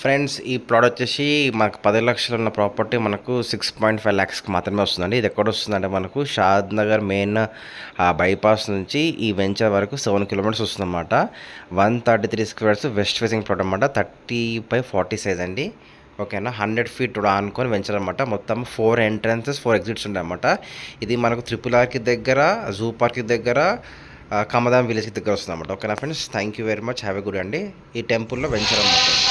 Friends ఈ plot వచ్చేసి మనకు 10 లక్షలు ఉన్న ప్రాపర్టీ మనకు 6.5 lakhsకి మాత్రమే వస్తుందండి. ఇది ఎక్కడ వస్తుందంటే మనకు షాద్ నగర్ మెయిన్ బైపాస్ నుంచి ఈ వెంచర్ వరకు 7 కిలోమీటర్స్ వస్తుందన్నమాట. 133 స్క్వేర్స్ వెస్ట్ ఫేసింగ్ ప్లాట్ అనమాట. 30/40 సైజ్ అండి. ఓకేనా, 100 feet అనుకొని వెంచర్ అనమాట. మొత్తం 4 ఎంట్రన్సెస్ 4 ఎగ్జిట్స్ ఉంటాయి అన్నమాట. ఇది మనకు RRRకి దగ్గర, జూ పార్క్కి దగ్గర, కమదాం విలేజ్కి దగ్గర వస్తుంది అనమాట. ఓకేనా friends, thank you very much, have a good అండి. ఈ టెంపుల్లో వెంచర్ అనమాట.